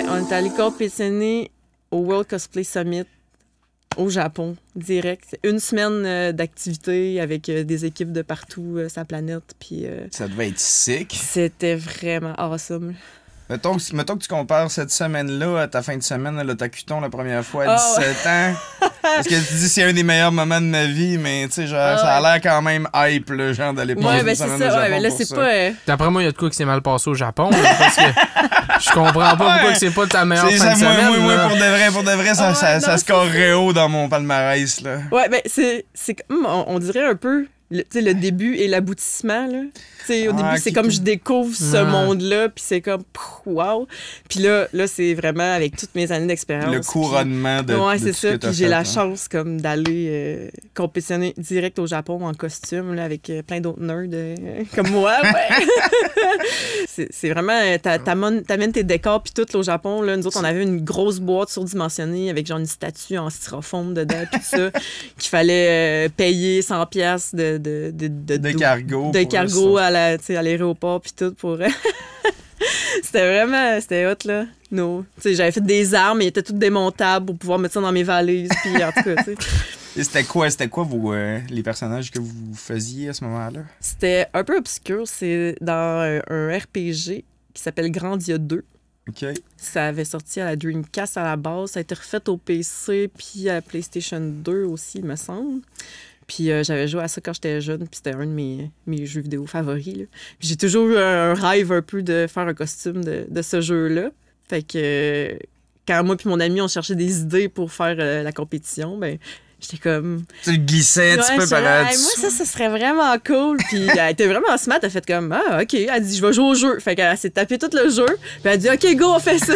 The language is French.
Ouais, on est allé compétitionner au World Cosplay Summit au Japon, direct. Une semaine d'activité avec des équipes de partout sur la planète. Puis, Ça devait être sick. c'était vraiment awesome. Mettons que tu compares cette semaine-là à ta fin de semaine à l'Otakuton la première fois à 17 ans. Parce que tu dis c'est un des meilleurs moments de ma vie, mais tu sais, genre, ça a l'air quand même hype, là, genre, d'aller passer Ouais, une ben c'est semaine ça. au Japon Ouais, mais là, pour c'est ça. pas. D'après moi, il y a de quoi qui s'est mal passé au Japon. Là, parce que je comprends pas pourquoi que c'est pas ta meilleure C'est fin ça, de semaine. moi, là. pour de vrai, ça, Ouais, ça, non, ça c'est scorerait haut dans mon palmarès, là. Ouais, ben c'est comme, on dirait un peu le début et l'aboutissement, là. T'sais, au début, c'est comme je découvre ce monde-là, puis c'est comme, wow. Puis là, c'est vraiment avec toutes mes années d'expérience. Le couronnement de ouais, de c'est tout ce que ça. t'as Puis j'ai fait, la hein. chance comme d'aller compétitionner direct au Japon en costume, là, avec plein d'autres nerds comme moi. Ouais. c'est vraiment, t'amènes tes décors, puis tout là, au Japon. Là, nous autres, on avait une grosse boîte surdimensionnée avec genre une statue en styrofoam dedans, puis ça, qu'il fallait payer 100$ de cargo. de pour cargo ça. à l'aéroport puis tout pour c'était hot là. J'avais fait des armes, ils étaient toutes démontables pour pouvoir mettre ça dans mes valises puis en tout cas, tu sais. Et c'était quoi les personnages que vous faisiez à ce moment-là? C'était un peu obscur, c'est dans un RPG qui s'appelle Grandia 2. OK. Ça avait sorti à la Dreamcast à la base, ça a été refait au PC puis à la PlayStation 2 aussi, il me semble. Puis j'avais joué à ça quand j'étais jeune, puis c'était un de mes jeux vidéo favoris. Là. J'ai toujours eu un rêve un peu de faire un costume de ce jeu-là. Fait que quand moi puis mon ami, on cherchait des idées pour faire la compétition, ben j'étais comme... Tu le glissais un petit peu par moi, là-dessus. ça serait vraiment cool. Puis elle était vraiment smart, elle a fait comme, ah, OK. Elle dit, je vais jouer au jeu. Fait qu'elle s'est tapé tout le jeu. Puis elle a dit, OK, go, on fait ça.